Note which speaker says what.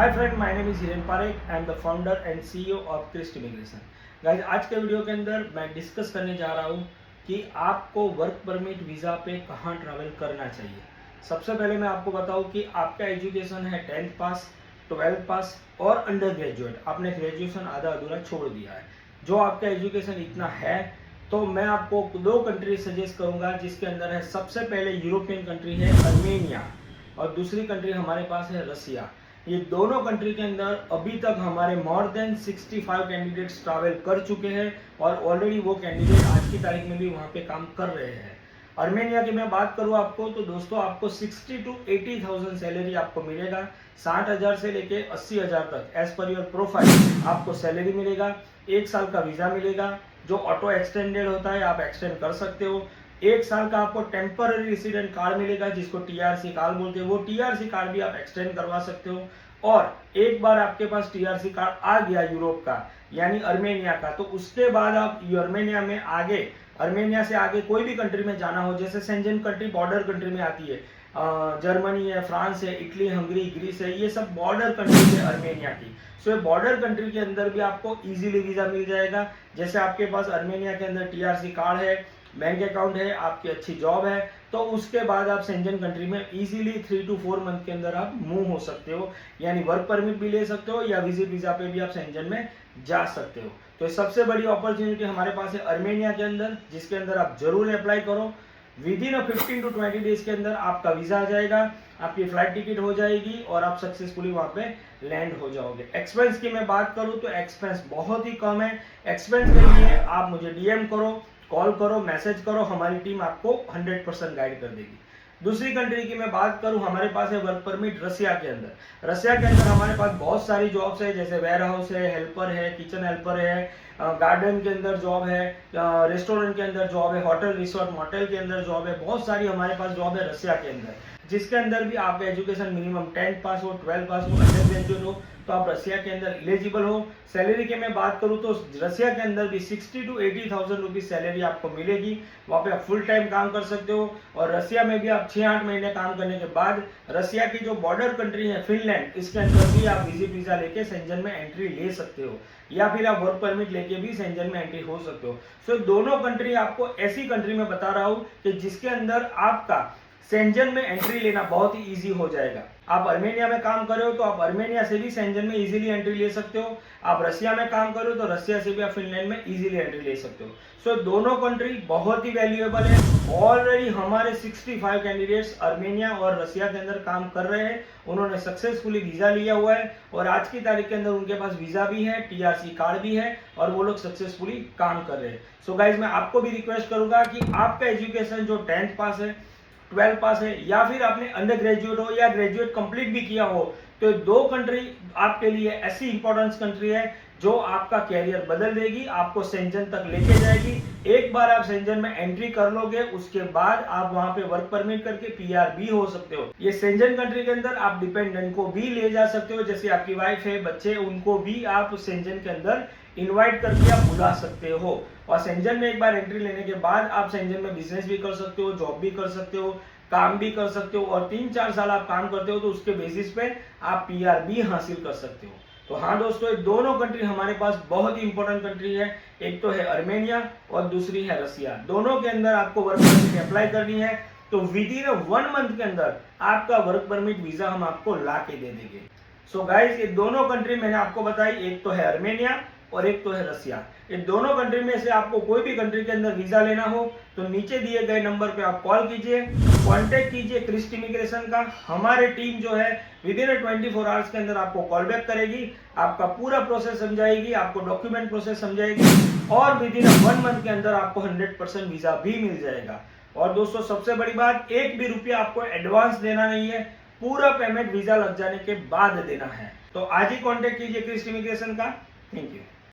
Speaker 1: Hi friend, my name is Hiren Parekh. I am the founder and CEO of Krist immigration. Guys, आज के video के अंदर मैं discuss करने जा रहा हूँ कि आपको वर्क परमिट वीज़ा पे कहाँ ट्रैवल करना चाहिए। सबसे पहले मैं आपको बताऊँ कि आपका एजुकेशन है 10th पास, 12th पास और अंडर ग्रेजुएट। आपने ग्रेजुएशन आधा अधूरा छोड़ दिया है। जो आपका एजुकेशन इतना है तो मैं आपको दो कंट्री सजेस्ट करूंगा जिसके अंदर है। सबसे पहले यूरोपियन कंट्री है अर्मेनिया और दूसरी कंट्री हमारे पास है रसिया। ये दोनों कंट्री के अंदर अभी तक हमारे मोर देन 65 कैंडिडेट्स ट्रैवल कर चुके हैं और ऑलरेडी वो कैंडिडेट आज की तारीख में भी वहाँ पे काम कर रहे हैं। अर्मेनिया की मैं बात करूँ आपको तो दोस्तों आपको 60 to 80,000 सैलरी आपको मिलेगा। 60,000 से लेके 80,000 तक एज पर योर प्रोफाइल आपको सैलरी मिलेगा। 1 साल का वीज़ा मिलेगा जो ऑटो एक्सटेंडेड होता है, आप एक्सटेंड कर सकते हो। 1 साल का आपको टेम्पररी रेसिडेंट कार्ड मिलेगा जिसको टीआरसी कार्ड बोलते हैं। वो टीआरसी कार्ड भी आप एक्सटेंड करवा सकते हो। और एक बार आपके पास टीआरसी कार्ड आ गया यूरोप का यानी अर्मेनिया का, तो उसके बाद आप अर्मेनिया में आगे, अर्मेनिया से आगे कोई भी कंट्री में जाना हो, जैसे सेंजन कंट्री बॉर्डर कंट्री में आती है, जर्मनी है, फ्रांस है, इटली, हंगरी, ग्रीस है, ये सब बॉर्डर कंट्री है अर्मेनिया की। सो ये बॉर्डर कंट्री के अंदर भी आपको इजीली वीजा मिल जाएगा। जैसे आपके पास अर्मेनिया के अंदर टीआरसी कार्ड है, बैंक अकाउंट है, आपकी अच्छी जॉब है, तो उसके बाद आप सेंजन कंट्री में इजीली 3 to 4 मंथ के अंदर आप मूव हो सकते हो, यानी वर्क परमिट भी ले सकते हो या विजिट वीजा पे भी आप सेंजन में जा सकते हो। तो सबसे बड़ी अपॉर्चुनिटी हमारे पास है अर्मेनिया के अंदर, जिसके अंदर आप जरूर अप्लाई करो। विद इन 15 to 20 डेज के अंदर आपका वीजा आ जाएगा, आपकी फ्लाइट टिकट हो जाएगी और आप सक्सेसफुली वहां पे लैंड हो जाओगे। एक्सपेंस की मैं बात करूं तो एक्सपेंस बहुत ही कम है। एक्सपेंस के लिए आप मुझे डीएम करो, कॉल करो, मैसेज करो, हमारी टीम आपको 100% गाइड कर देगी। दूसरी कंट्री की मैं बात करूं, हमारे पास है वर्क परमिट रसिया के अंदर। रसिया के अंदर हमारे पास बहुत सारी जॉब्स है, जैसे वेयर हाउस है, हेल्पर है, किचन हेल्पर है, गार्डन के अंदर जॉब है, रेस्टोरेंट के अंदर जॉब है, होटल रिसोर्ट मोटेल के अंदर जॉब है। बहुत सारी हमारे पास जॉब है रसिया के अंदर, जिसके अंदर भी आपका एजुकेशन मिनिमम 10th पास हो, 12th पास हो, अंडर ग्रेजुएट हो, तो आप रसिया के अंदर एलिजिबल हो। सैलरी की मैं बात करूं तो रसिया के अंदर भी 60 to 80,000 रुपीज सैलरी आपको मिलेगी। वहाँ पे आप फुल टाइम काम कर सकते हो और रसिया में भी आप 6-8 महीने काम करने के बाद रसिया की जो बॉर्डर कंट्री है फिनलैंड, इसके अंदर भी आप विजिट वीजा लेके सेंजन में एंट्री ले सकते हो या फिर आप वर्क परमिट लेके भी सेंजन में एंट्री हो सकते हो। सो दोनों कंट्री आपको ऐसी कंट्री में बता रहा हूँ कि जिसके अंदर आपका सेंजन में एंट्री लेना बहुत ही इजी हो जाएगा। आप अर्मेनिया में काम कर रहे हो तो आप अर्मेनिया से भी सेंजन में इजीली एंट्री ले सकते हो। आप रसिया में काम कर रहे हो तो रसिया से भी आप फिनलैंड में इजीली एंट्री ले सकते हो। सो दोनों कंट्री बहुत ही वैल्यूएबल है। ऑलरेडी हमारे 65 कैंडिडेट्स अर्मेनिया और रसिया के अंदर काम कर रहे हैं। उन्होंने सक्सेसफुली वीजा लिया हुआ है और आज की तारीख के अंदर उनके पास वीजा भी है, टीआरसी कार्ड भी है और वो लोग सक्सेसफुली काम कर रहे हैं। सो गाइज, मैं आपको भी रिक्वेस्ट करूंगा कि आपका एजुकेशन जो 10th पास है, 12 पास है या फिर आपने अंडर ग्रेजुएट हो या ग्रेजुएट कंप्लीट भी किया हो, तो दो कंट्री आपके लिए ऐसी इंपॉर्टेंट कंट्री है जो आपका कैरियर बदल देगी, आपको सेंजन तक लेके जाएगी। एक बार आप सेंजन में एंट्री कर लोगे उसके बाद आप वहां पे वर्क परमिट करके पीआर भी हो सकते हो। ये सेंजन कंट्री के अंदर आप डिपेंडेंट को भी ले जा सकते हो, जैसे आपकी वाइफ है, बच्चे, उनको भी आप सेंजन के अंदर इनवाइट करके आप बुला सकते हो। और सेंजन में एक बार एंट्री लेने के बाद आप सेंजन में बिजनेस भी कर सकते हो, जॉब भी कर सकते हो, काम भी कर सकते हो और 3-4 साल आप काम करते हो तो उसके बेसिस पे आप पीआर भी हासिल कर सकते हो। तो हाँ दोस्तों, ये दोनों कंट्री हमारे पास बहुत ही इंपॉर्टेंट कंट्री है। एक तो है अर्मेनिया और दूसरी है रसिया। दोनों के अंदर आपको वर्क परमिट अप्लाई करनी है तो विद इन 1 मंथ के अंदर आपका वर्क परमिट वीजा हम आपको ला के दे देंगे। सो गाइज, ये दोनों कंट्री मैंने आपको बताई, एक तो है अर्मेनिया और एक तो है रसिया। ये दोनों कंट्री में से आपको कोई भी कंट्री के अंदर वीजा लेना हो तो नीचे दिए गए नंबर पे आप कॉल कीजिए, कांटेक्ट कीजिए क्रिस्ट इमिग्रेशन का। हमारी टीम जो है विद इन 24 आवर्स के अंदर आपको कॉल बैक करेगी, आपका पूरा प्रोसेस समझाएगी, आपको डॉक्यूमेंट प्रोसेस समझाएगी और विद इन 1 मंथ के अंदर आपको 100% वीजा भी मिल जाएगा। और दोस्तों, सबसे बड़ी बात, एक भी रुपया आपको एडवांस देना नहीं है, पूरा पेमेंट वीजा लग जाने के बाद देना है। तो आज ही कॉन्टेक्ट कीजिए क्रिस्ट इमिग्रेशन का। Thank you.